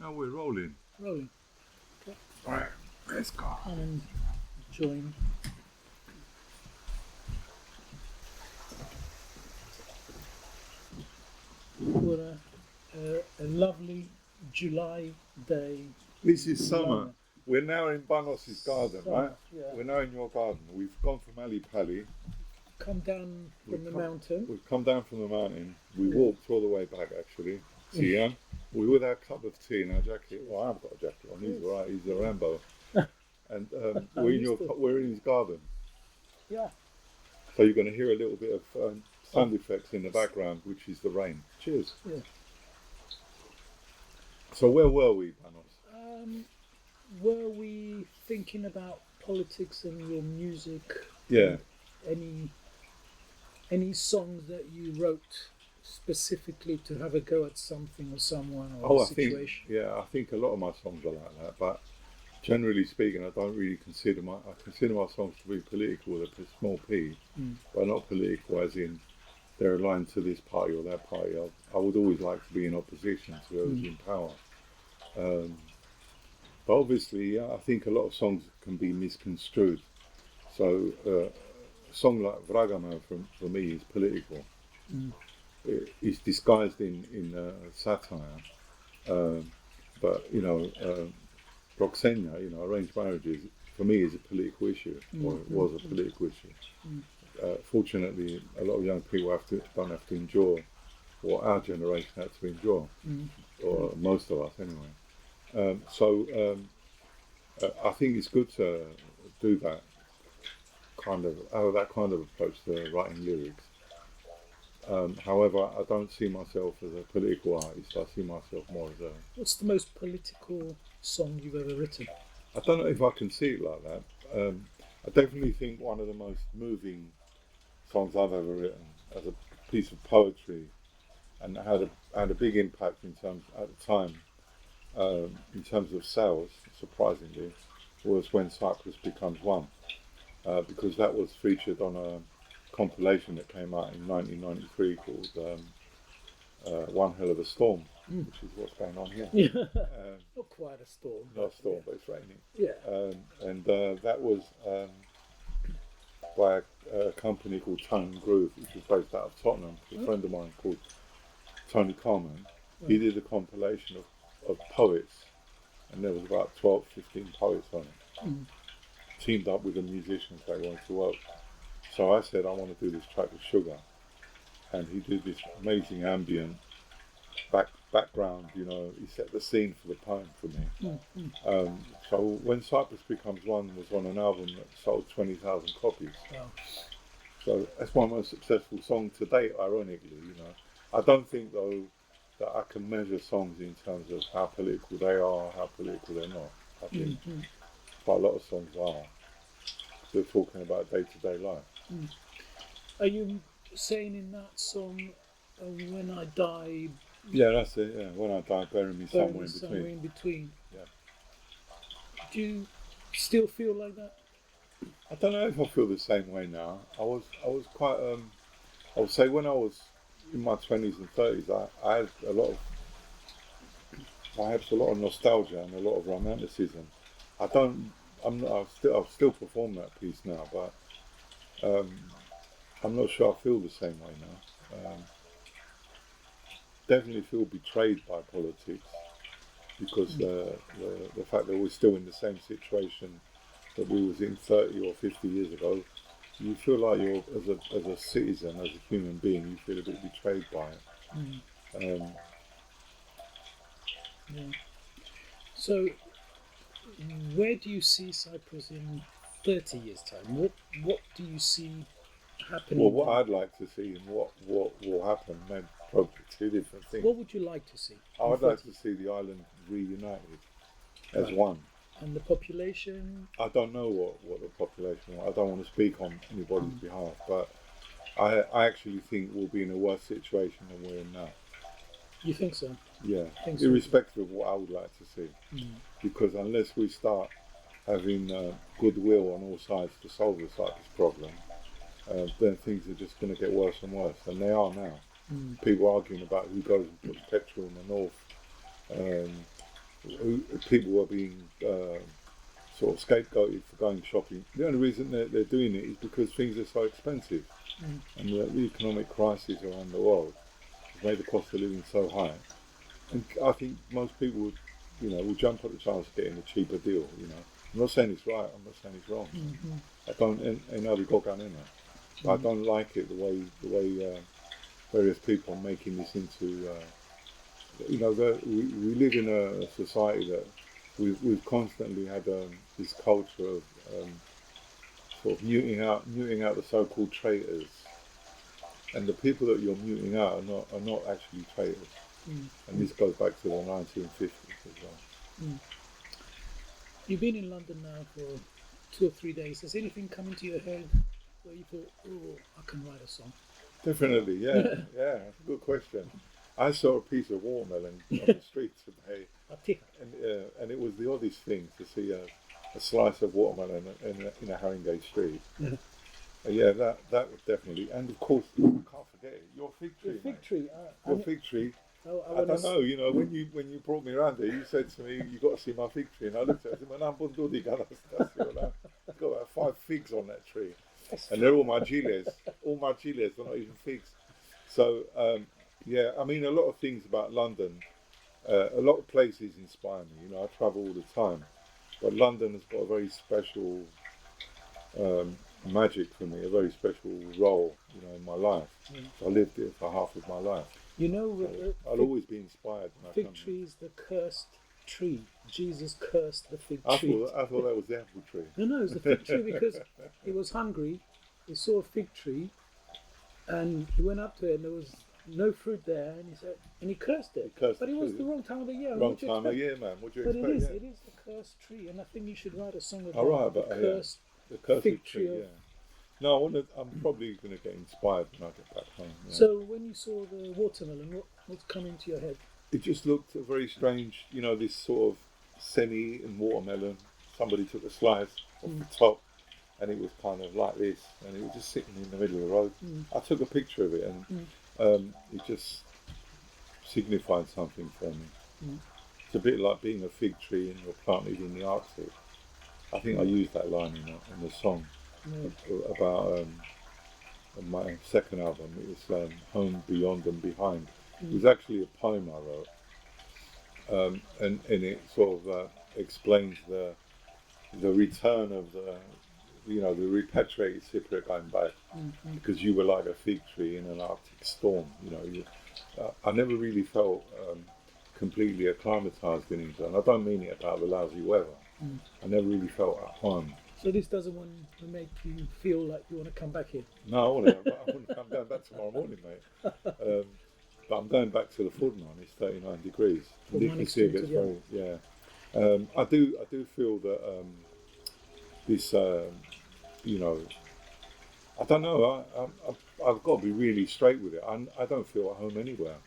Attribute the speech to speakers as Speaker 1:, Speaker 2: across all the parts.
Speaker 1: Now we're rolling.
Speaker 2: Rolling.
Speaker 1: Right, let's go.
Speaker 2: And join. What a lovely July day.
Speaker 1: This is summer. We're now in Panos Garden, right?
Speaker 2: Yeah.
Speaker 1: We're now in your garden. We've gone from Ali Pali.
Speaker 2: Come down from the mountain.
Speaker 1: We've come down from the mountain. We walked all the way back, actually. See, yeah? We with our cup of tea and our jacket. Well, I've got a jacket on. He's all right. He's a Rambo. And we're in his garden.
Speaker 2: Yeah.
Speaker 1: So you're going to hear a little bit of sound effects in the background, which is the rain. Cheers.
Speaker 2: Yeah.
Speaker 1: So where were we, Panos?
Speaker 2: Were we thinking about politics and your music?
Speaker 1: Yeah.
Speaker 2: Any songs that you wrote specifically to have a go at something or someone or a situation?
Speaker 1: I think a lot of my songs are like that, but generally speaking, I don't really consider my songs to be political with a small p, but not political as in they're aligned to this party or that party. I would always like to be in opposition to whoever's in power. But obviously, I think a lot of songs can be misconstrued. So a song like Vragama for me is political. It's disguised in satire. But, Proxenia, arranged marriages, for me is a political issue, or it was a political issue. Fortunately, a lot of young people don't have to endure what our generation had to endure, or most of us anyway. I think it's good to do that kind of approach to writing lyrics. However, I don't see myself as a political artist. I see myself more as a...
Speaker 2: What's the most political song you've ever written?
Speaker 1: I don't know if I can see it like that. I definitely think one of the most moving songs I've ever written as a piece of poetry, and had a big impact in terms at the time, in terms of sales, surprisingly, was When Cyprus Becomes One, because that was featured on a compilation that came out in 1993 called One Hell of a Storm, which is what's going on here.
Speaker 2: Not quite a storm.
Speaker 1: Not a storm, but it's raining.
Speaker 2: Yeah.
Speaker 1: And that was by a company called Tone and Groove, which was based out of Tottenham. A friend of mine called Tony Coleman. He did a compilation of poets, and there was about 12, 15 poets on it. Teamed up with the musicians they wanted to work. So I said, I want to do this track with Sugar. And he did this amazing ambient background, he set the scene for the poem for me. So When Cyprus Becomes One was on an album that sold 20,000 copies.
Speaker 2: Wow.
Speaker 1: So that's my most successful song to date, ironically, I don't think, though, that I can measure songs in terms of how political they are, how political they're not. I think quite a lot of songs are. They're talking about day-to-day life.
Speaker 2: Are you saying in that song, when I die...
Speaker 1: Yeah, that's it, yeah. When I die, bury me somewhere in
Speaker 2: between.
Speaker 1: Yeah.
Speaker 2: Do you still feel like that?
Speaker 1: I don't know if I feel the same way now. I was quite, I would say when I was in my 20s and 30s, I had a lot of nostalgia and a lot of romanticism. I'll still perform that piece now, but I'm not sure I feel the same way now. Definitely feel betrayed by politics, because the fact that we're still in the same situation that we was in 30 or 50 years ago, you feel like you're, as a citizen, as a human being, you feel a bit betrayed by it.
Speaker 2: So, where do you see Cyprus in 30 years' time? What do you see happening?
Speaker 1: Well, what I'd like to see and what will happen, maybe probably two different things.
Speaker 2: What would you like to see?
Speaker 1: I'd like to see the island reunited as one.
Speaker 2: And the population?
Speaker 1: I don't know what the population. I don't want to speak on anybody's behalf, but I actually think we'll be in a worse situation than we're in now.
Speaker 2: You think so?
Speaker 1: Yeah, irrespective of what I would like to see, because unless we start having goodwill on all sides to solve the Cyprus problem, then things are just going to get worse and worse, and they are now. People arguing about who goes and puts petrol in the north, people are being sort of scapegoated for going shopping. The only reason they're doing it is because things are so expensive, and the economic crisis around the world has made the cost of living so high. And I think most people would, will jump at the chance of getting a cheaper deal. I'm not saying it's right. I'm not saying it's wrong. I don't. And we got going in it. But I don't like it the way various people are making this into. We live in a society that we've constantly had this culture of sort of muting out the so-called traitors, and the people that you're muting out are not actually traitors. And this goes back to the 1950s as well.
Speaker 2: You've been in London now for 2 or 3 days. Has anything come into your head where you thought, oh, I can write a song?
Speaker 1: Definitely, yeah. That's a good question. I saw a piece of watermelon on the street today, and it was the oddest thing to see a slice of watermelon in a Haringey street. That would definitely, and of course, I can't forget it. Your fig tree, Your fig tree. I don't know. When you brought me around there, you said to me, "You got to see my fig tree," and I looked at it and said, "I've got about 5 figs on that tree, and they're all my giles. All my giles are not even figs." So I mean, a lot of things about London, a lot of places inspire me. I travel all the time, but London has got a very special magic for me, a very special role, in my life. I lived it for half of my life. I'll always be inspired.
Speaker 2: Fig tree is the cursed tree. Jesus cursed the fig tree.
Speaker 1: I thought that was the apple tree.
Speaker 2: No, it was the fig tree because he was hungry. He saw a fig tree, and he went up to it, and there was no fruit there, and he cursed it. But it was the wrong time of the year.
Speaker 1: Wrong time of year, man. What do you expect?
Speaker 2: But it is the cursed tree, and I think you should write a song about the cursed fig tree.
Speaker 1: No, I'm probably going to get inspired when I get back home. Yeah.
Speaker 2: So when you saw the watermelon, what's coming to your head?
Speaker 1: It just looked very strange, this sort of semi-eaten watermelon. Somebody took a slice off the top, and it was kind of like this, and it was just sitting in the middle of the road. I took a picture of it, and it just signified something for me. It's a bit like being a fig tree and you're planted in the Arctic. I think I used that line in the song about my second album. It was Home, Beyond and Behind. It was actually a poem I wrote, and it sort of explains the return of the repatriated Cypriot going back, because you were like a fig tree in an Arctic storm. I never really felt completely acclimatized in England. I don't mean it about the lousy weather. I never really felt at home.
Speaker 2: So this doesn't want to make you feel like you want to come back here?
Speaker 1: No, I wouldn't come down back tomorrow morning, mate. But I'm going back to the Fudman. It's 39 degrees. And you can see it gets very, I do feel that this, I don't know. I've got to be really straight with it. I don't feel at home anywhere,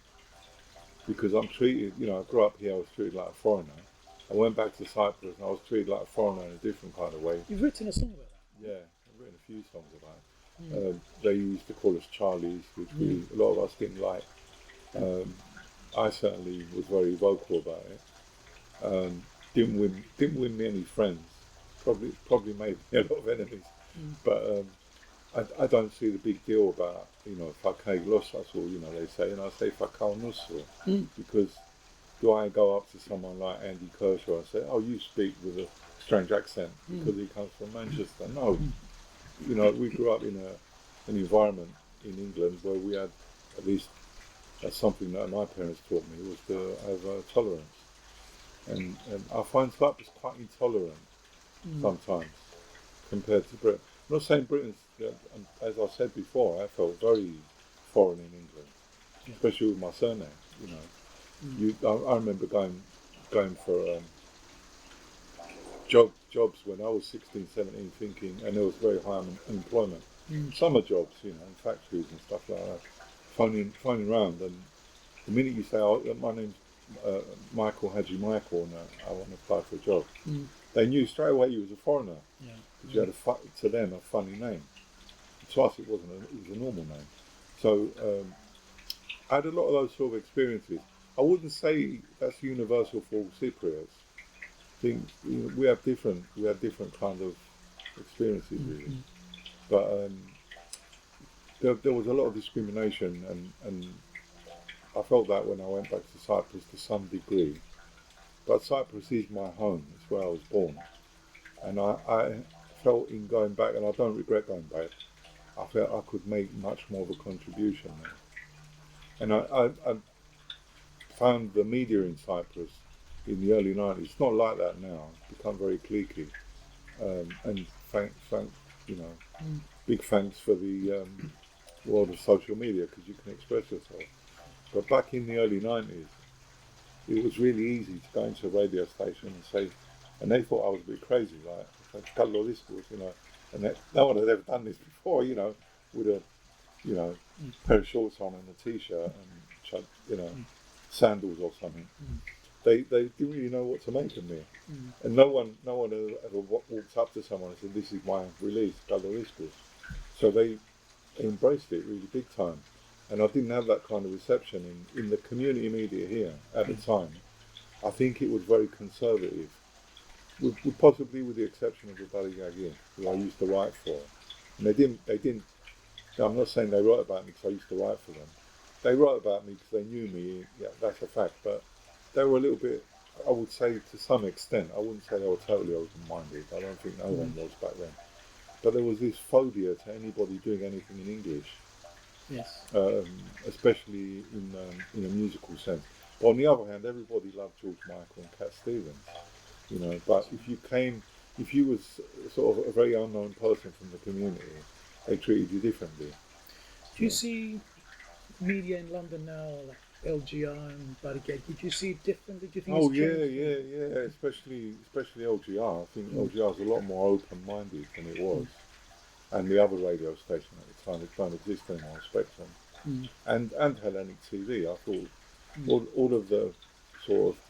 Speaker 1: because I'm treated. I grew up here. I was treated like a foreigner. I went back to Cyprus and I was treated like a foreigner in a different kind of way.
Speaker 2: You've written a song about that?
Speaker 1: Yeah, I've written a few songs about it. They used to call us Charlies, which a lot of us didn't like. I certainly was very vocal about it. Didn't win me any friends. Probably made me a lot of enemies. But I don't see the big deal about Fakay Losas, or they say, and I say Fakal Nusso, because do I go up to someone like Andy Kershaw and say, "Oh, you speak with a strange accent because he comes from Manchester"? No, we grew up in an environment in England where we had, at least that's something that my parents taught me, was to have tolerance. And I find Cyprus quite intolerant sometimes compared to Britain. I'm not saying Britain's, as I said before, I felt very foreign in England, especially with my surname. I remember going for jobs when I was 16, 17, thinking, and there was very high unemployment. Summer jobs, in factories and stuff like that. Phoning around, and the minute you say, "Oh, my name's Michael, Haji Mike," and I want to apply for a job, they knew straight away you was a foreigner, because you had to them a funny name. To us, it was a normal name. So I had a lot of those sort of experiences. I wouldn't say that's universal for all Cypriots. I think we have different kind of experiences really. But there was a lot of discrimination, and I felt that when I went back to Cyprus to some degree. But Cyprus is my home. It's where I was born, and I felt in going back, and I don't regret going back. I felt I could make much more of a contribution there. And I found the media in Cyprus in the early 90s. It's not like that now. It's become very cliquey. And big thanks for the world of social media, because you can express yourself. But back in the early 90s, it was really easy to go into a radio station and say, and they thought I was a bit crazy, like, "Carlo discos," and no one had ever done this before, with a, pair of shorts on and a t-shirt and, sandals or something. They didn't really know what to make of me, and no one ever walked up to someone and said, "This is my release, Carlo discos." So they embraced it really big time. And I didn't have that kind of reception in the community media here at the time. I think it was very conservative, with possibly with the exception of the Barigagi, who I used to write for. And they didn't. I'm not saying they wrote about me because I used to write for them. They wrote about me because they knew me. Yeah, that's a fact. But they were a little bit, I would say, to some extent. I wouldn't say they were totally open-minded. I don't think no one was back then. But there was this phobia to anybody doing anything in English.
Speaker 2: Yes.
Speaker 1: Especially in a musical sense. But on the other hand, everybody loved George Michael and Cat Stevens, But if you was sort of a very unknown person from the community, they treated you differently.
Speaker 2: Do you see media in London now, like LGR and Barigagi? Do you see it differently? Do you think it's changed?
Speaker 1: Yeah. Especially LGR. I think LGR is a lot more open-minded than it was. And the other radio station at the time, it don't exist anymore, Spectrum, and Hellenic TV. I thought all of the sort of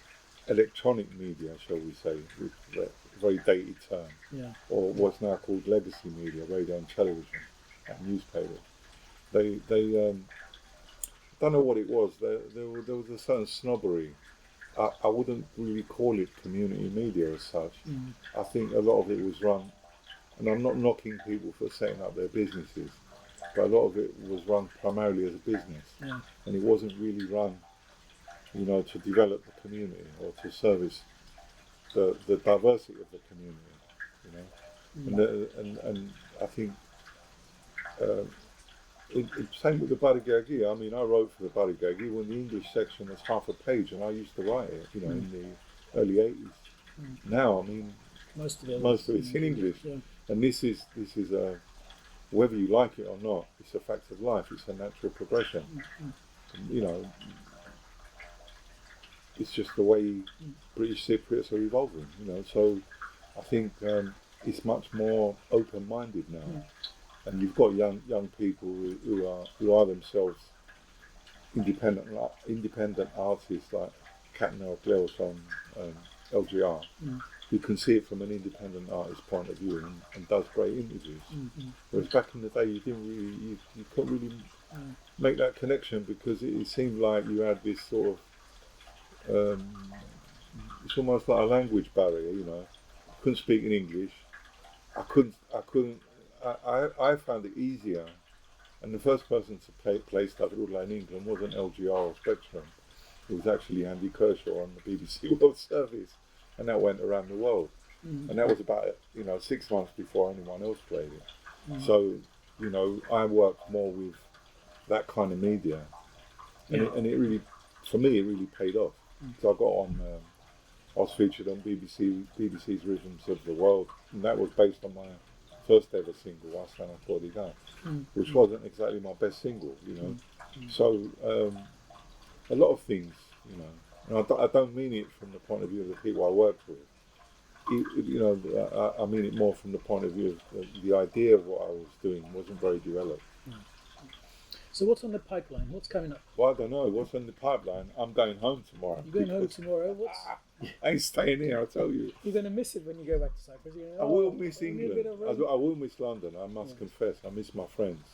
Speaker 1: electronic media, shall we say, with a very dated term, or what's now called legacy media, radio and television, and newspapers. They don't know what it was. There was a certain snobbery. I wouldn't really call it community media as such. I think a lot of it was run. And I'm not knocking people for setting up their businesses, but a lot of it was run primarily as a business, and it wasn't really run, to develop the community or to service the diversity of the community, and I think same with the Barigagi. I mean, I wrote for the Barigagi when the English section was half a page, and I used to write it, in the early 80s. Now, I mean, most of it's in English. And this is whether you like it or not, it's a fact of life. It's a natural progression. It's just the way British Cypriots are evolving. So I think it's much more open-minded now, and you've got young people who are themselves independent artists like Katner, Glelson, LGR. You can see it from an independent artist's point of view and does great interviews. Whereas back in the day, you couldn't really make that connection because it seemed like you had this sort of, it's almost like a language barrier, Couldn't speak in English. I found it easier. And the first person to play stuff in England wasn't LGR or Spectrum. It was actually Andy Kershaw on the BBC World Service. And that went around the world. And that was about 6 months before anyone else played it. So, I worked more with that kind of media. And it really, for me, it really paid off. So I got on, I was featured on BBC's Rhythms of the World. And that was based on my first ever single, Wasana Cordigan, which wasn't exactly my best single, So, a lot of things, And I don't mean it from the point of view of the people I worked with. I mean it more from the point of view of the idea of what I was doing wasn't very developed.
Speaker 2: So what's on the pipeline? What's coming up?
Speaker 1: Well, I don't know. What's on the pipeline? I'm going home tomorrow.
Speaker 2: You're going home tomorrow?
Speaker 1: I ain't staying here, I tell you.
Speaker 2: You're going to miss it when you go back to Cyprus?
Speaker 1: I will miss England. I will miss London, I must confess. I miss my friends.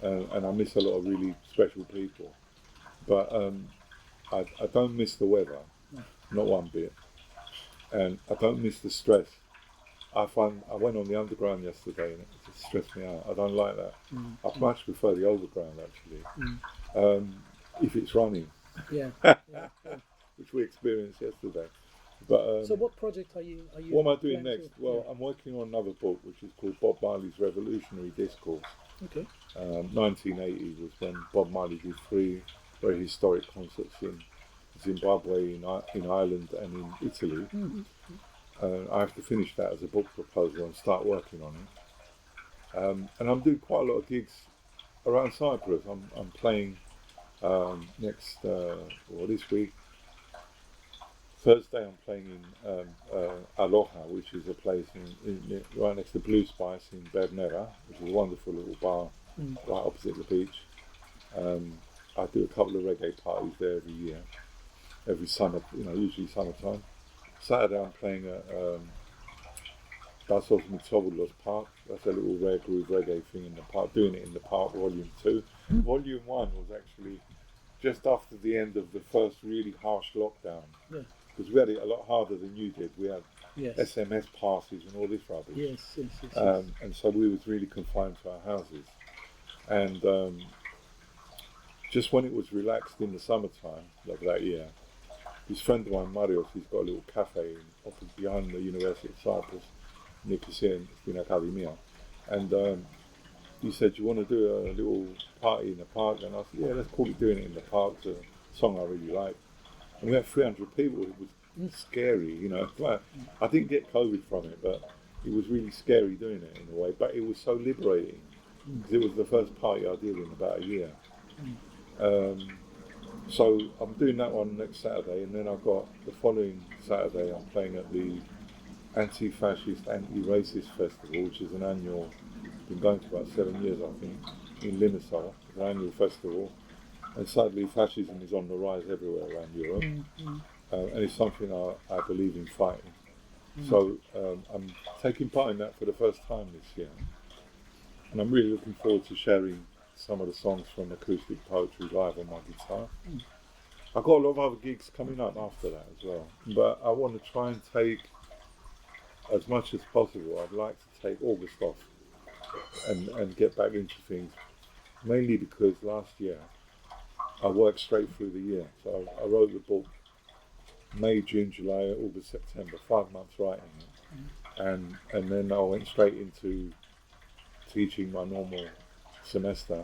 Speaker 1: And I miss a lot of really special people. But I don't miss the weather, not one bit, and I don't miss the stress. I went on the underground yesterday and it just stressed me out. I don't like that. I much prefer the overground actually, if it's running.
Speaker 2: Yeah.
Speaker 1: Which we experienced yesterday. But
Speaker 2: so what project are you?
Speaker 1: What am I doing next? Well, I'm working on another book which is called Bob Marley's Revolutionary Discourse.
Speaker 2: Okay.
Speaker 1: 1980 was when Bob Marley did 3 very historic concerts in Zimbabwe, in Ireland, and in Italy. I have to finish that as a book proposal and start working on it. And I'm doing quite a lot of gigs around Cyprus. I'm playing this week. Thursday I'm playing in Aloha, which is a place right next to Blue Spice in Bernera, which is a wonderful little bar right opposite the beach. I do a couple of reggae parties there every year, every summer, usually summertime. Saturday I'm playing at Dasos Mitsobulos Park. That's a little rare groove reggae thing in the park, doing it in the park, Volume 2. Volume 1 was actually just after the end of the first really harsh lockdown. Because we had it a lot harder than you did. We had SMS passes and all this rubbish.
Speaker 2: Yes.
Speaker 1: And so we was really confined to our houses. And just when it was relaxed in the summertime of that year, this friend of mine, Marios, he's got a little cafe behind the University of Cyprus, Nicosia in Academia. And he said, "Do you want to do a little party in the park?" And I said, "Yeah, let's call it doing it in the park. It's a song I really like." And we had 300 people. It was scary, Like, I didn't get COVID from it, but it was really scary doing it in a way. But it was so liberating because it was the first party I did in about a year. So I'm doing that one next Saturday, and then I've got the following Saturday I'm playing at the Anti-Fascist, Anti-Racist Festival, which is an annual, been going for about 7 years I think, in Limassol. It's an annual festival. And sadly, fascism is on the rise everywhere around Europe, and it's something I believe in fighting. So I'm taking part in that for the first time this year, and I'm really looking forward to sharing some of the songs from Acoustic Poetry live on my guitar. I've got a lot of other gigs coming up after that as well, but I want to try and take, as much as possible, I'd like to take August off and get back into things, mainly because last year I worked straight through the year. So I wrote the book May, June, July, August, September, 5 months writing it. And then I went straight into teaching my normal semester.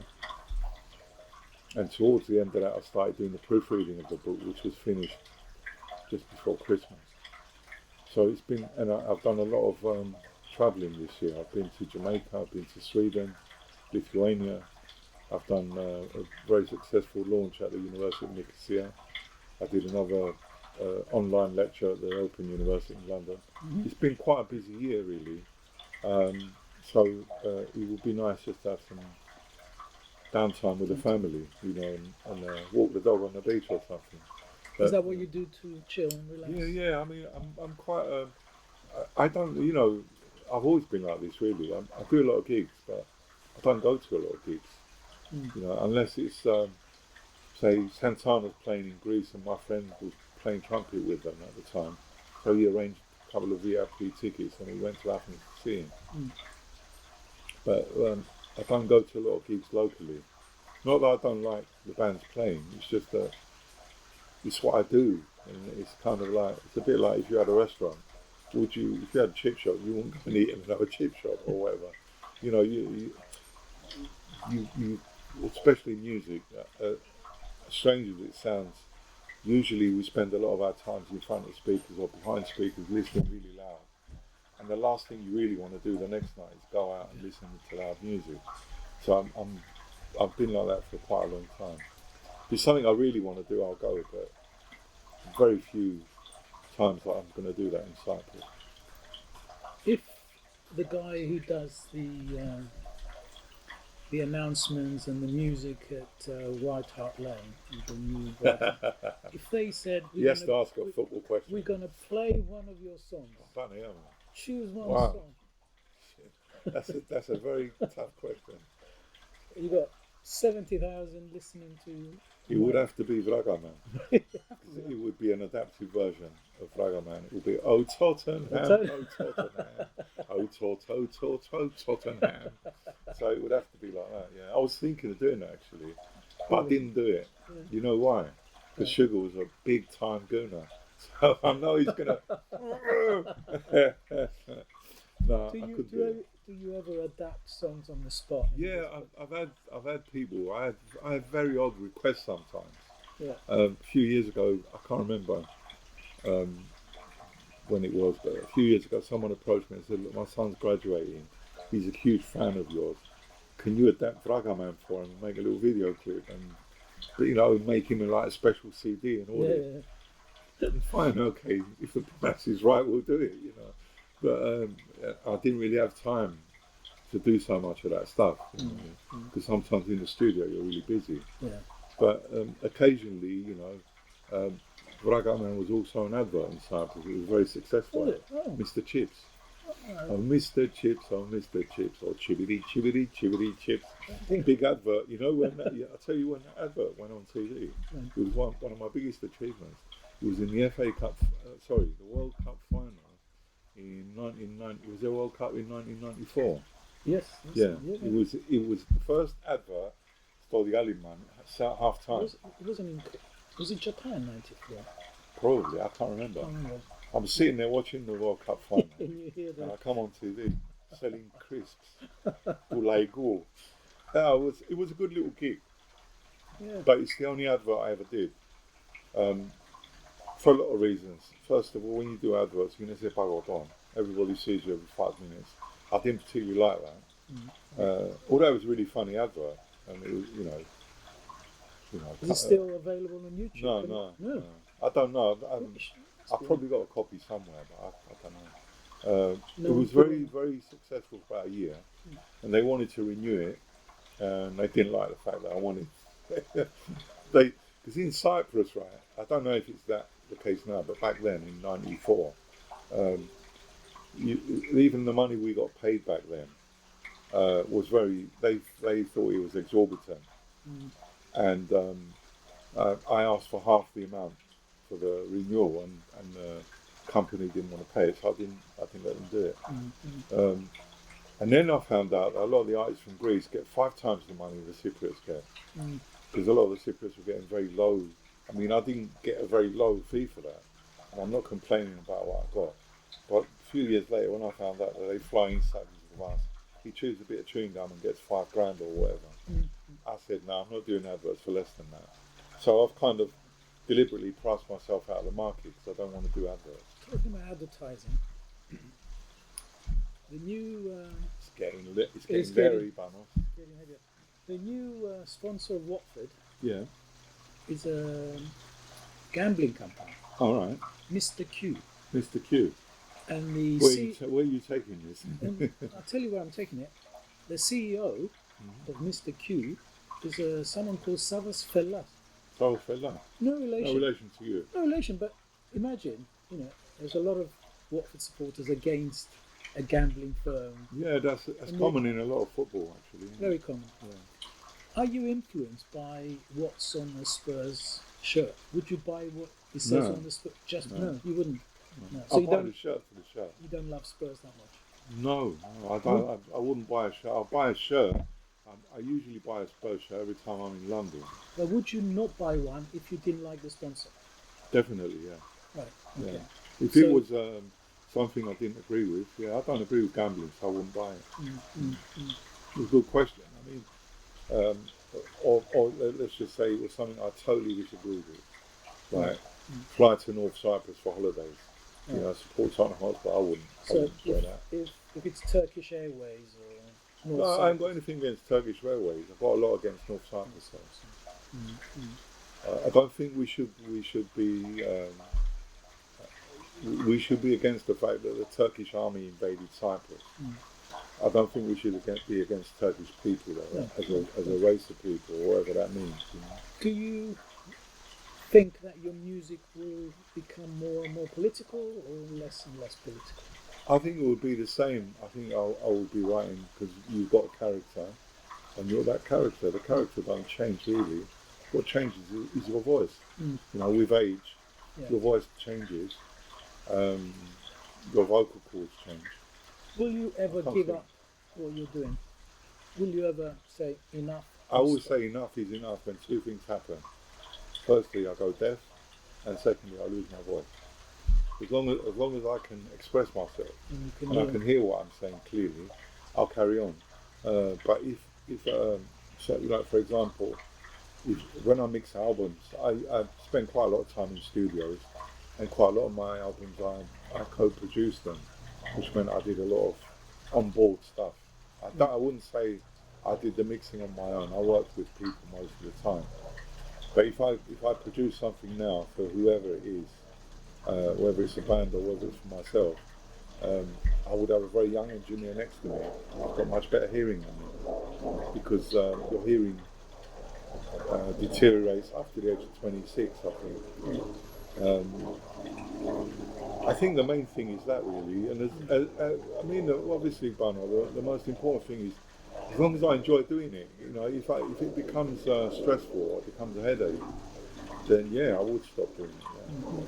Speaker 1: And towards the end of that, I started doing the proofreading of the book, which was finished just before Christmas. So it's been, and I've done a lot of travelling this year. I've been to Jamaica, I've been to Sweden, Lithuania. I've done a very successful launch at the University of Nicosia. I did another online lecture at the Open University in London. It's been quite a busy year, really. So it would be nice just to have some downtime with the family, and walk the dog on the beach or something. But,
Speaker 2: is that what you do to chill and relax?
Speaker 1: Yeah. I mean, I'm quite. I don't. I've always been like this, really. I do a lot of gigs, but I don't go to a lot of gigs. Unless it's say Santana's playing in Greece and my friend was playing trumpet with them at the time, so he arranged a couple of VIP tickets and we went to Athens to see him. But I don't go to a lot of gigs locally. Not that I don't like the bands playing, it's just that it's what I do, and it's kind of like, it's a bit like if you had a restaurant, if you had a chip shop, you wouldn't go and eat in another chip shop or whatever. You especially music, strange as it sounds, usually we spend a lot of our times in front of speakers or behind speakers listening really loud. And the last thing you really want to do the next night is go out and listen to loud music. So I've been like that for quite a long time. If it's something I really want to do, I'll go, but very few times that I'm going to do that in Cyprus.
Speaker 2: If the guy who does the announcements and the music at White Hart Lane, the new if they said
Speaker 1: he has to ask a football question.
Speaker 2: We're going to play one of your songs.
Speaker 1: Funny, isn't it?
Speaker 2: Choose one song.
Speaker 1: Shit. That's a very tough question.
Speaker 2: You got 70,000 listening to
Speaker 1: It would have to be Vragaman. It would be an adapted version of Vragaman. It would be Oh Tottenham, oh Tottenham, oh Tottenham. So it would have to be like that, yeah. I was thinking of doing that actually, but I didn't do it.
Speaker 2: Yeah.
Speaker 1: You know why? Because Sugar was a big time gooner. So I know he's going to... No, I couldn't do it.
Speaker 2: Do you ever adapt songs on the spot?
Speaker 1: Yeah, I've had people. I had very odd requests sometimes.
Speaker 2: Yeah.
Speaker 1: A few years ago, I can't remember when it was, but a few years ago, someone approached me and said, "Look, my son's graduating. He's a huge fan of yours. Can you adapt Vragaman for him and make a little video clip and make him like a special CD and all this?" Yeah. Fine, okay. If the price is right, we'll do it. But I didn't really have time to do so much of that stuff because sometimes in the studio you're really busy.
Speaker 2: Yeah.
Speaker 1: But occasionally, Vragaman was also an advert in Cyprus. It was very successful.
Speaker 2: Oh.
Speaker 1: Mr. Chips. Oh, Mr. Chips, oh, Mr. Chips, or Chibbity, Chibbity, Chibbity Chips. Big advert. I'll tell you when that advert went on TV. It was one of my biggest achievements. It was in the FA Cup, the World Cup final in 1990. It was the World Cup in 1994.
Speaker 2: Yes.
Speaker 1: Yeah. It was the first advert for the Aliman at half time.
Speaker 2: Was it Japan 94?
Speaker 1: Probably, I can't remember. I'm sitting there watching the World Cup final
Speaker 2: and
Speaker 1: I come on TV selling crisps. Ulaigu. It was a good little gig.
Speaker 2: Yeah.
Speaker 1: But it's the only advert I ever did. For a lot of reasons. First of all, when you do adverts, you say pagodon. Everybody sees you every 5 minutes. I didn't particularly like that. Although it was a really funny advert, and it was,
Speaker 2: Is it still available on YouTube?
Speaker 1: No. I don't know. I've probably got a copy somewhere, but I don't know. It was very, very successful for about a year, and they wanted to renew it, and they didn't like the fact that I wanted. Because in Cyprus, right? I don't know if it's the case now, but back then in '94, even the money we got paid back then was very. They thought it was exorbitant, and I asked for half the amount for the renewal, and the company didn't want to pay it, so I didn't let them do it. And then I found out that a lot of the artists from Greece get 5 times the money the Cypriots get, because a lot of the Cypriots were getting very low. I mean, I didn't get a very low fee for that, and I'm not complaining about what I got. But a few years later, when I found out that they fly inside with us, he chews a bit of chewing gum and gets $5 grand or whatever. I said, no, I'm not doing adverts for less than that. So I've kind of deliberately priced myself out of the market because I don't want to do adverts.
Speaker 2: Talking about advertising, the new...
Speaker 1: it's getting very Panos.
Speaker 2: The new sponsor of Watford
Speaker 1: Yeah.
Speaker 2: is a gambling company.
Speaker 1: All right.
Speaker 2: Mr. Q.
Speaker 1: Mr. Q.
Speaker 2: And the
Speaker 1: where are you taking this?
Speaker 2: I'll tell you where I'm taking it. The CEO of Mr. Q is someone called Panos Fellas.
Speaker 1: Panos Fellas.
Speaker 2: No relation.
Speaker 1: No relation to you.
Speaker 2: No relation, but imagine, there's a lot of Watford supporters against a gambling firm.
Speaker 1: Yeah, that's common in a lot of football, actually.
Speaker 2: Very common.
Speaker 1: Yeah.
Speaker 2: Are you influenced by what's on the Spurs shirt? Would you buy what it says on the Spurs? No, you wouldn't. No. So
Speaker 1: I'll buy the shirt for the shirt.
Speaker 2: You don't love Spurs that much?
Speaker 1: No, I don't. I wouldn't buy a shirt. I'll buy a shirt. I usually buy a Spurs shirt every time I'm in London.
Speaker 2: But would you not buy one if you didn't like the sponsor?
Speaker 1: Definitely, yeah.
Speaker 2: Right. Okay.
Speaker 1: Yeah. If it was something I didn't agree with, I don't agree with gambling, so I wouldn't buy it. It's a good question. I mean, or let's just say it was something I totally disagreed with, like fly to North Cyprus for holidays. Support Tottenham Hotspur. I wouldn't.
Speaker 2: So if it's Turkish Airways or North Cyprus.
Speaker 1: I haven't got anything against Turkish Airways. I've got a lot against North Cyprus. I don't think we should be against the fact that the Turkish army invaded Cyprus. I don't think we should be against Turkish people as a race of people, or whatever that means.
Speaker 2: Do you think that your music will become more and more political, or less and less political?
Speaker 1: I think it would be the same. I think I would be writing because you've got a character, and you're that character. The character don't change really. what changes is your voice.
Speaker 2: Mm.
Speaker 1: You know, with age,
Speaker 2: Yeah.
Speaker 1: your voice changes, your vocal cords change.
Speaker 2: Will you ever
Speaker 1: can't
Speaker 2: give
Speaker 1: sing.
Speaker 2: up what you're doing? Will you ever say enough?
Speaker 1: I always say enough is enough when two things happen. Firstly, I go deaf, and secondly, I lose my voice. As long as I can express myself and I can hear what I'm saying clearly, I'll carry on. But if so, like for example, when I mix albums, I spend quite a lot of time in studios, and quite a lot of my albums I co-produced them, which meant I did a lot of on-board stuff. I wouldn't say I did the mixing on my own. I worked with people most of the time. But if I produce something now for whoever it is, whether it's a band or whether it's for myself, I would have a very young engineer next to me who's got much better hearing than me, because your hearing deteriorates after the age of 26, I think. I think the main thing is that really, and I mean, obviously, Bano, the most important thing is, as long as I enjoy doing it, you know, if it becomes stressful or it becomes a headache, then yeah, I would stop doing it. Yeah.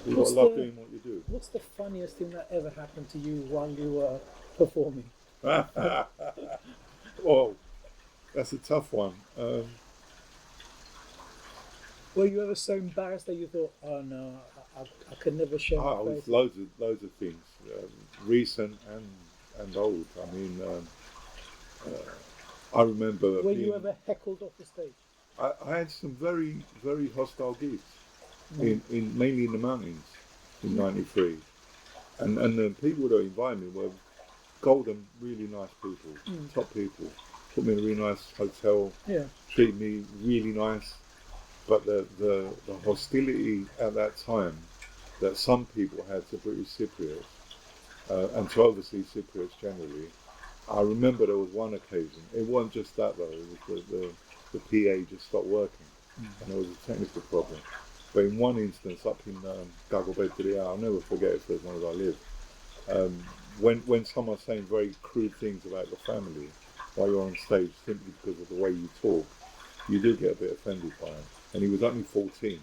Speaker 1: You've got to love doing what you do.
Speaker 2: What's the funniest thing that ever happened to you while you were performing?
Speaker 1: Oh, that's a tough one.
Speaker 2: Were you ever so embarrassed that you thought, "Oh no, I could never show my face"?
Speaker 1: Loads of things, recent and old. I mean, I remember.
Speaker 2: Were you ever heckled off the stage?
Speaker 1: I had some very, very hostile gigs, in mainly in the mountains in '93, and the people that invited me were golden, really nice people, top people. Put me in a really nice hotel, treated me really nice. But the hostility at that time that some people had to British Cypriots and to overseas Cypriots generally, I remember there was one occasion. It wasn't just that though. It was the PA just stopped working, and there was a technical problem. But in one instance, up in Gagobedria, I'll never forget it for as long as I live. When someone's saying very crude things about your family while you're on stage, simply because of the way you talk, you do get a bit offended by it. And he was only 14,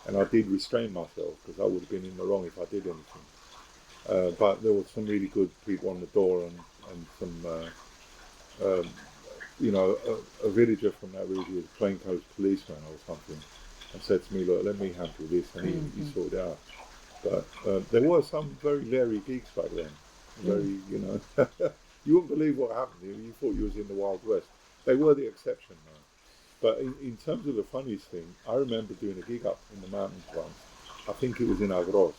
Speaker 1: and I did restrain myself because I would have been in the wrong if I did anything. But there were some really good people on the door, and some, you know, a villager from that region, a plainclothes policeman or something, and said to me, "Look, let me handle this," and he sorted it out. But there were some very leery gigs back then. Very, you know, you wouldn't believe what happened. You thought you was in the Wild West. They were the exception, though. But in terms of the funniest thing, I remember doing a gig up in the mountains once. I think it was in Agros.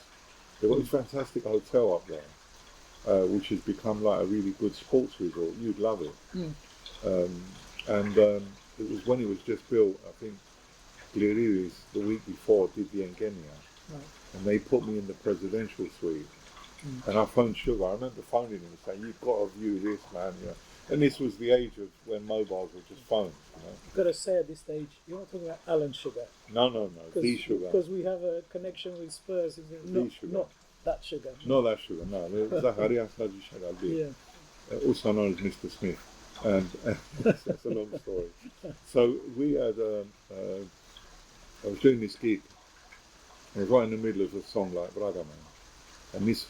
Speaker 1: They've got this fantastic hotel up there, which has become like a really good sports resort. You'd love it. And it was when it was just built. I think Gliriris the week before did the Engenia, and they put me in the presidential suite. And I phoned Sugar. I remember phoning him and saying, "You've got to view this, man." You know? And this was the age of when mobiles were just phones. You know?
Speaker 2: You've got to say at this stage, you're not talking about Alan Sugar.
Speaker 1: No, the Sugar.
Speaker 2: Because we have a connection with Spurs. Not that Sugar.
Speaker 1: Not that Sugar, no. Zacharias Haji Shagaldi, also known as Mr. Smith. And that's a long story. So we had, I was doing this gig, and it was right in the middle of a song like Braga Man. And this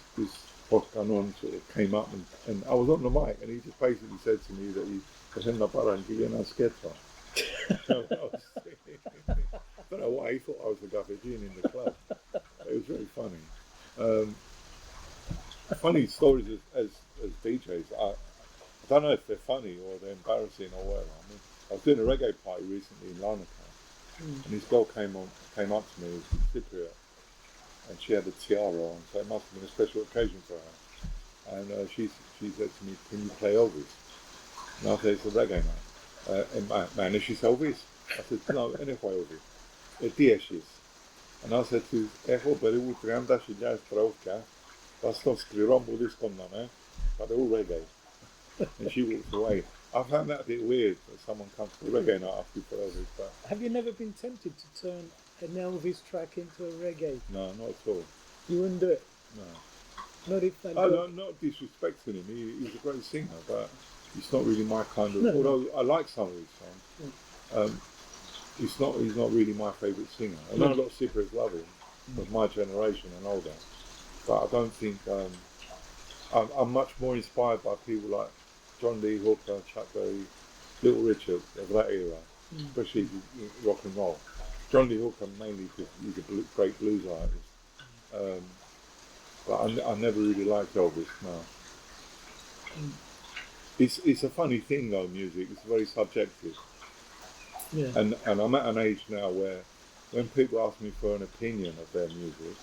Speaker 1: Canon sort of came up, and I was on the mic, and he just basically said to me that he was in the bar and giving us sketcha. I don't know why he thought I was the Gaffigian in the club. It was very funny. Funny stories as DJs. I don't know if they're funny or they're embarrassing or whatever. I mean, I was doing a reggae party recently in Larnaca, and this girl came up to me, Cypriot, and she had a tiara on, so it must have been a special occasion for her. And she said to me, "Can you play Elvis?" And I said, "It's a reggae man." And she said, "Elvis?" I said, "No, any Elvis. It's Diashis." And I said to her, "Echo, but it would ram that she does Trauka. That's not Skrirombo this con man, but they're all reggae." And she walked away. I found that a bit weird that someone comes to reggae night after for Elvis. But
Speaker 2: have you never been tempted to turn an Elvis track into a reggae?
Speaker 1: No, not at all.
Speaker 2: You wouldn't do it?
Speaker 1: No.
Speaker 2: Not if that.
Speaker 1: I'm not disrespecting him. He's a great singer, but it's not really my kind of. Although I like some of his songs. he's not really my favourite singer. I know a lot of sippers love him, of my generation and older, but I don't think I'm much more inspired by people like John Lee Hooker, Chuck Berry, Little Richard of that era, especially rock and roll. John Lee Hooker mainly because he's a great blues artist, but I never really liked Elvis. No, it's a funny thing though. Music, it's very subjective.
Speaker 2: Yeah.
Speaker 1: And I'm at an age now where when people ask me for an opinion of their music,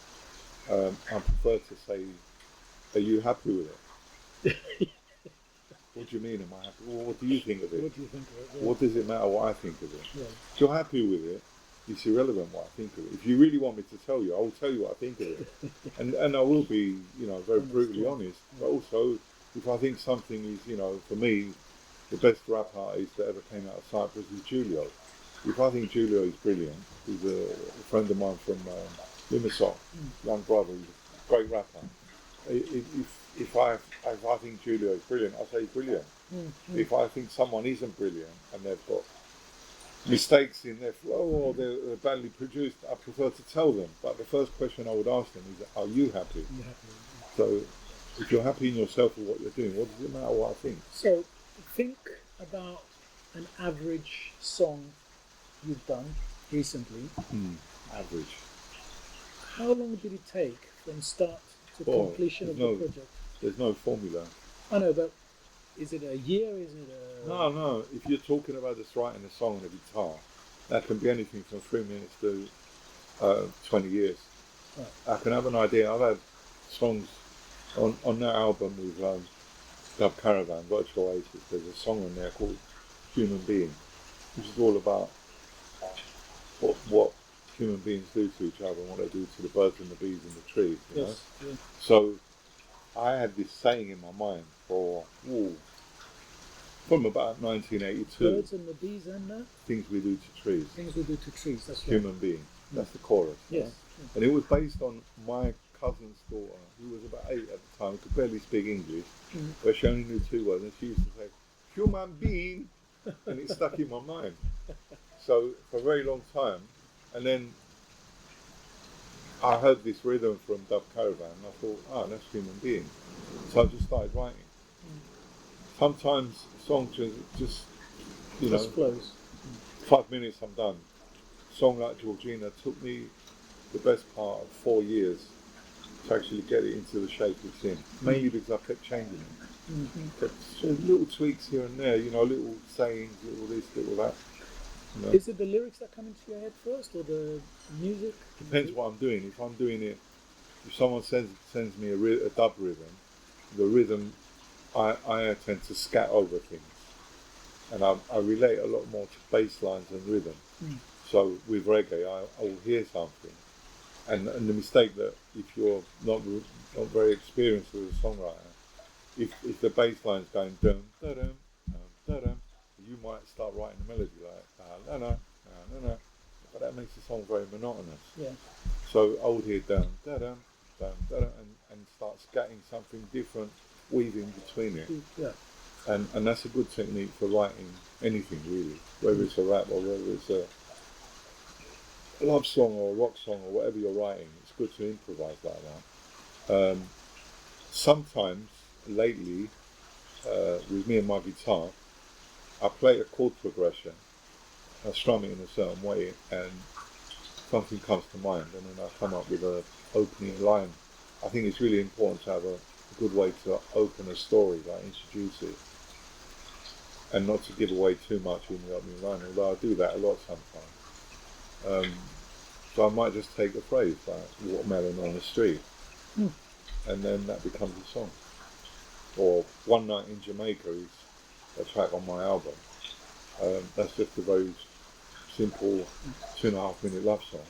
Speaker 1: I prefer to say, are you happy with it? What do you mean, am I happy? Well, what do you think of it?
Speaker 2: What do you think of it? Yeah.
Speaker 1: What does it matter what I think of it?
Speaker 2: Yeah.
Speaker 1: If you're happy with it, it's irrelevant what I think of it. If you really want me to tell you, I will tell you what I think of it. and I will be, very brutally honest. But also, if I think something is, for me, the best rap artist that ever came out of Cyprus is Julio. If I think Julio is brilliant, he's a friend of mine from Limassol, young brother, he's a great rapper. If I think Julio is brilliant, I say he's brilliant. If I think someone isn't brilliant and they've got mistakes in their flow or they're badly produced, I prefer to tell them. But the first question I would ask them is, are you happy? So if you're happy in yourself with what you're doing, what does it matter what I think?
Speaker 2: So think about an average song you've done recently.
Speaker 1: Average.
Speaker 2: How long did it take from start to completion of the project?
Speaker 1: There's no formula.
Speaker 2: I know, but is it a year? Is it a...
Speaker 1: No. If you're talking about just writing a song on a guitar, that can be anything from 3 minutes to 20 years.
Speaker 2: Right.
Speaker 1: I can have an idea. I've had songs on that album with Dub Caravan, Virtual Oasis. There's a song on there called Human Being, which is all about what human beings do to each other and what they do to the birds and the bees and the trees. You know?
Speaker 2: Yeah.
Speaker 1: So I had this saying in my mind from about 1982.
Speaker 2: Birds and the bees and the
Speaker 1: things we do to trees.
Speaker 2: Things we do to trees. That's right.
Speaker 1: Human being. That's the chorus.
Speaker 2: Yes.
Speaker 1: Right? And it was based on my cousin's daughter, who was about 8 at the time, could barely speak English, but she only knew 2 words, and she used to say, "Human being," and it stuck in my mind. So for a very long time, and then I heard this rhythm from Dub Caravan, and I thought, that's Human Being. So I just started writing. Sometimes songs just
Speaker 2: flows.
Speaker 1: 5 minutes, I'm done. A song like Georgina took me the best part of 4 years to actually get it into the shape it's in. Mainly because I kept changing it. But little tweaks here and there, little sayings, little this, little that.
Speaker 2: Is it the lyrics that come into your head first, or the music?
Speaker 1: Depends what I'm doing. If I'm doing it, if someone sends me a dub rhythm, the rhythm, I tend to scat over things. And I relate a lot more to bass lines and rhythm. So with reggae, I will hear something. And the mistake that if you're not very experienced as a songwriter, if the bass line's going dum da dum dum da dum, you might start writing a melody like da da da, but that makes the song very monotonous.
Speaker 2: Yeah.
Speaker 1: So I would hear dum da dum dum da dum and start scatting something different, weaving between it.
Speaker 2: Yeah.
Speaker 1: And that's a good technique for writing anything really, whether it's a rap or whether it's a love song or a rock song or whatever you're writing. It's good to improvise like that. Sometimes lately, with me and my guitar, I play a chord progression, I strum it in a certain way, and something comes to mind, and then I come up with an opening line. I think it's really important to have a good way to open a story, like introduce it, and not to give away too much in the opening line, although I do that a lot sometimes. So I might just take a phrase like "watermelon on the street," and then that becomes a song. Or "One Night in Jamaica" is a track on my album. That's just a very simple 2.5 minute love song,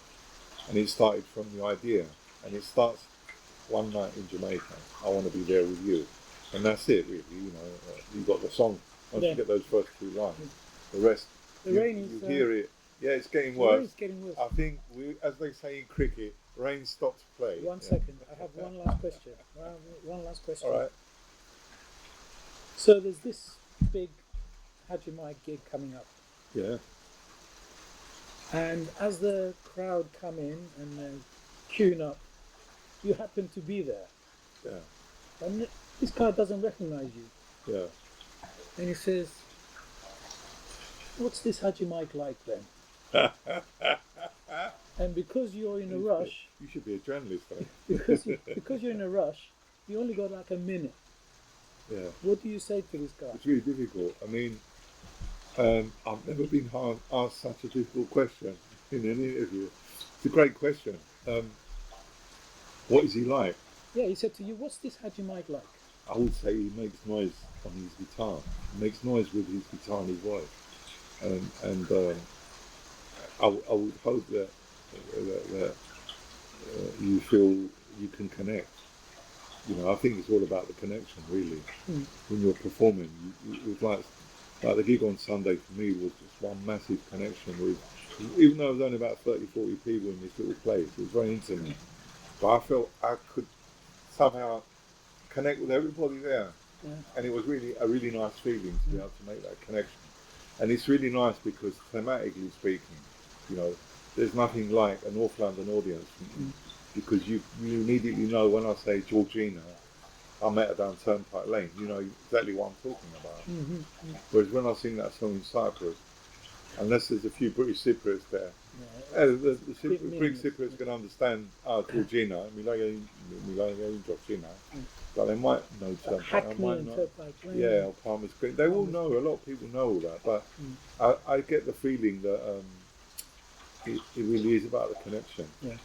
Speaker 1: and it started from the idea, and it starts "One night in Jamaica, I want to be there with you," and that's it really. You got the song. Once you get those first 2 lines, the rest you hear it. Yeah, it's getting worse.
Speaker 2: It's getting worse.
Speaker 1: I think, as they say in cricket, rain stops play.
Speaker 2: One second, I have one last question. One last question.
Speaker 1: All right.
Speaker 2: So there's this big Haji Mike gig coming up.
Speaker 1: Yeah.
Speaker 2: And as the crowd come in and they're queuing up, you happen to be there.
Speaker 1: Yeah.
Speaker 2: And this guy doesn't recognize you.
Speaker 1: Yeah.
Speaker 2: And he says, "What's this Haji Mike like then?" And because you're in a rush,
Speaker 1: you should be a journalist, though.
Speaker 2: because you're in a rush, you only got like a minute.
Speaker 1: Yeah.
Speaker 2: What do you say to this guy?
Speaker 1: It's really difficult. I mean, I've never been asked such a difficult question in an interview. It's a great question. What is he like?
Speaker 2: Yeah, he said to you, "What's this Haji Mike like?"
Speaker 1: I would say he makes noise on his guitar. He makes noise with his guitar and his voice. I would hope that you feel you can connect. You know, I think it's all about the connection, really. When you're performing, it was like the gig on Sunday for me was just one massive connection with, even though there was only about 30, 40 people in this little place, it was very intimate. But I felt I could somehow connect with everybody there.
Speaker 2: Yeah.
Speaker 1: And it was really a really nice feeling to be able to make that connection. And it's really nice because thematically speaking, you know, there's nothing like a North London audience because you immediately know when I say Georgina, I met her down Turnpike Lane, you know exactly what I'm talking about. Whereas when I sing that song in Cyprus, unless there's a few British Cypriots there, the British Cypriots can understand Georgina, Milano Georgina, but they might know Turnpike. I might not. Yeah, or Palmer's Green. They will know. A lot of people know all that, but I get the feeling that it really is about the connection. Yeah.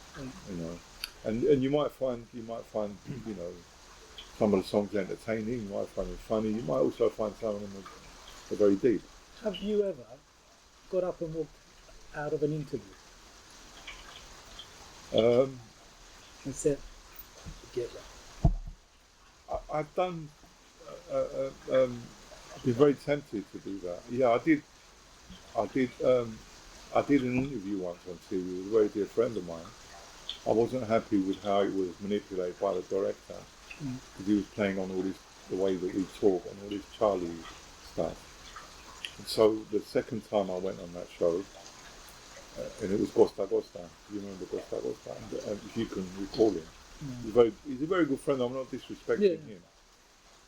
Speaker 1: You know, and you might find you know some of the songs entertaining. You might find them funny. You might also find some of them are very deep.
Speaker 2: Have you ever got up and walked out of an interview and said, "Forget that"?
Speaker 1: I've done. I've been very tempted to do that. Yeah, I did. I did an interview once on TV with a very dear friend of mine. I wasn't happy with how it was manipulated by the director because he was playing on all this, the way that we talk and all this Charlie stuff. And so the second time I went on that show, and it was Costa Costa. You remember Costa Costa? And if you can recall him, he's a very good friend. I'm not disrespecting him,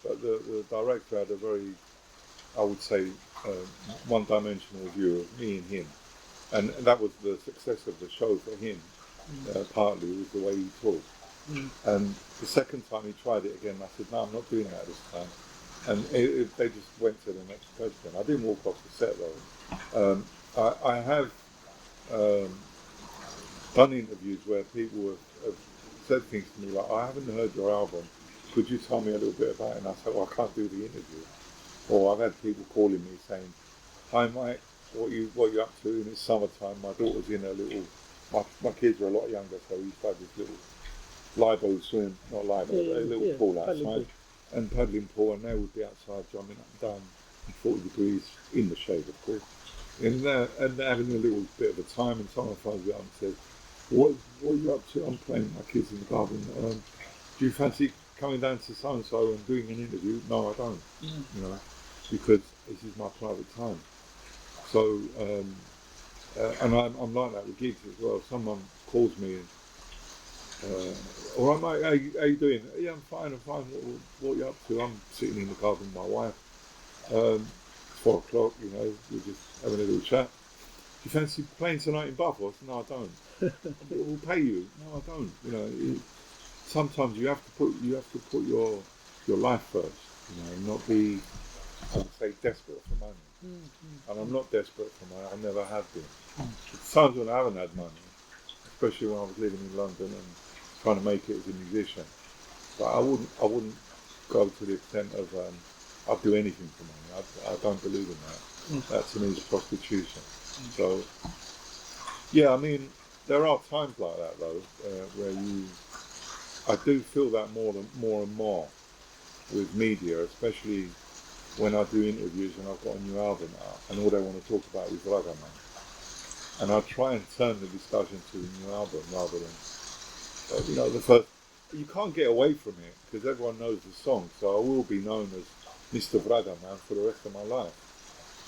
Speaker 1: but the director had a very, I would say, one-dimensional view of me and him. And that was the success of the show for him, partly, was the way he talked. And the second time he tried it again, I said, "No, I'm not doing that this time." And they just went to the next question. I didn't walk off the set though. I have done interviews where people have said things to me like, "I haven't heard your album. Could you tell me a little bit about it?" And I said, "Well, I can't do the interview." Or I've had people calling me saying, "Hi Mike, what you up to? And it's summertime. My daughter's in a little. My kids are a lot younger, so we used to have this little Lido swim, not Lido, a little pool outside, and paddling pool, and they would be outside jumping up and down in 40 degrees in the shade, of course, and having a little bit of a time. And someone phones me up and says, "What are you up to?" "I'm playing my kids in the garden. Do you fancy coming down to so and so and doing an interview?" "No, I don't." You know, because this is my private time. So, and I'm like that with gigs as well. Someone calls me and, "All right, mate, how you doing?" "Yeah, I'm fine. What are you up to?" "I'm sitting in the garden with my wife. It's 4 o'clock, you know, we're just having a little chat." "Do you fancy playing tonight in Bath?" I said, "No, I don't." "We'll pay you." "No, I don't." You know, sometimes you have to put your life first, you know, and not be, I would say, desperate for money. And I'm not desperate for money. I never have been. There's times when I haven't had money, especially when I was living in London and trying to make it as a musician. But I wouldn't go to the extent of I'd do anything for money. I don't believe in that. That to me is prostitution. So yeah, I mean, there are times like that though, where I do feel that more and more with media, especially when I do interviews and I've got a new album out and all they want to talk about is Raga Man. And I try and turn the discussion to the new album rather than, you know, the first. You can't get away from it because everyone knows the song, so I will be known as Mr. Braga Man for the rest of my life.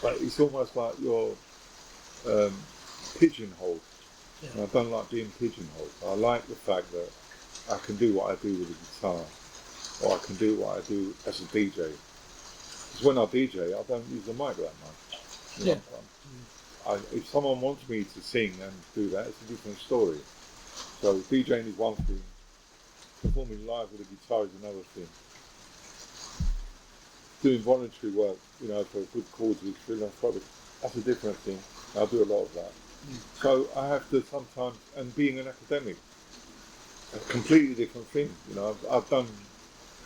Speaker 1: But it's almost like you're pigeonholed.
Speaker 2: Yeah.
Speaker 1: And I don't like being pigeonholed. I like the fact that I can do what I do with the guitar, or I can do what I do as a DJ. Because when I DJ, I don't use the mic that much. You know, if someone wants me to sing and do that, it's a different story. So DJing is one thing, performing live with a guitar is another thing. Doing voluntary work, you know, for good causes, philanthropic, that's a different thing. I do a lot of that. So I have to sometimes, and being an academic, a completely different thing. You know, I've done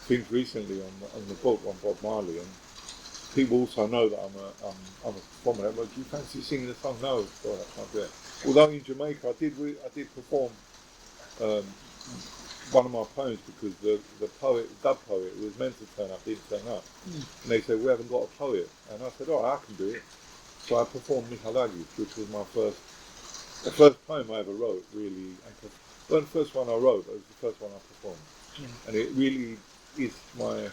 Speaker 1: things recently on the book on Bob Marley, and people also know that I'm a performer. But do you fancy singing a song? No, sorry, I can't do it. Although in Jamaica I did perform one of my poems because the dub poet who was meant to turn up didn't turn up, and they said we haven't got a poet, and I said, oh, I can do it. So I performed Mihalagi, which was the first poem I ever wrote, really. Well, the first one I wrote, but it was the first one I performed, and it really is my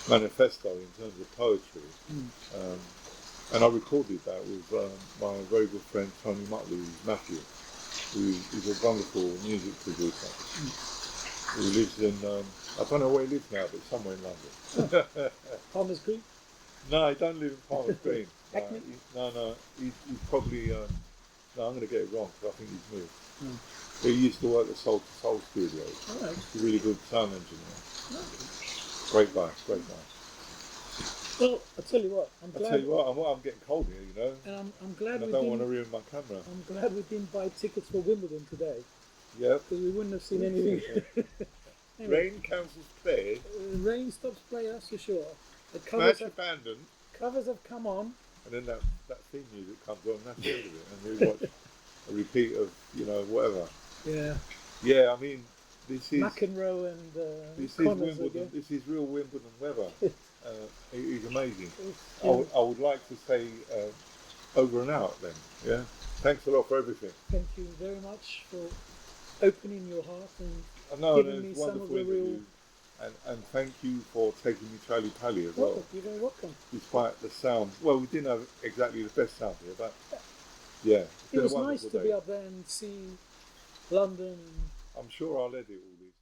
Speaker 1: manifesto in terms of poetry. And I recorded that with my very good friend Tony Mutley's nephew, who is a wonderful music producer, who lives in, I don't know where he lives now, but somewhere in London.
Speaker 2: Palmer's Green?
Speaker 1: No, he don't live in Palmer's Green.
Speaker 2: Hackney?
Speaker 1: No, he's probably, no, I'm going to get it wrong because I think he's moved. But he used to work at Soul to Soul Studios.
Speaker 2: All right.
Speaker 1: He's a really good sound engineer.
Speaker 2: Okay.
Speaker 1: Great guy.
Speaker 2: Well, I'll tell you what,
Speaker 1: I'm getting cold here, you know.
Speaker 2: And I'm glad
Speaker 1: I don't want to ruin my camera.
Speaker 2: I'm glad we didn't buy tickets for Wimbledon today.
Speaker 1: Yeah.
Speaker 2: Because we wouldn't have seen anything. Anyway,
Speaker 1: Rain cancels play.
Speaker 2: Rain stops play, that's for sure. The
Speaker 1: Match abandoned.
Speaker 2: covers have come on.
Speaker 1: And then that theme music comes on, and that's the end of it. And we watch a repeat of, you know, whatever.
Speaker 2: Yeah.
Speaker 1: Yeah, I mean, this is...
Speaker 2: McEnroe and
Speaker 1: this is
Speaker 2: Connors
Speaker 1: Wimbledon.
Speaker 2: again.
Speaker 1: This is real Wimbledon weather. It is amazing.
Speaker 2: Yeah.
Speaker 1: I would like to say over and out then, yeah? Thanks a lot for everything.
Speaker 2: Thank you very much for opening your heart and
Speaker 1: I know,
Speaker 2: giving
Speaker 1: and
Speaker 2: me
Speaker 1: it's
Speaker 2: some of
Speaker 1: wonderful
Speaker 2: the real...
Speaker 1: interview. And thank you for taking me Charlie Pally as well.
Speaker 2: Well, you're very welcome.
Speaker 1: Despite the sound, well, we didn't have exactly the best sound here, but yeah.
Speaker 2: It was nice to be up there and see London.
Speaker 1: I'm sure I'll edit all this.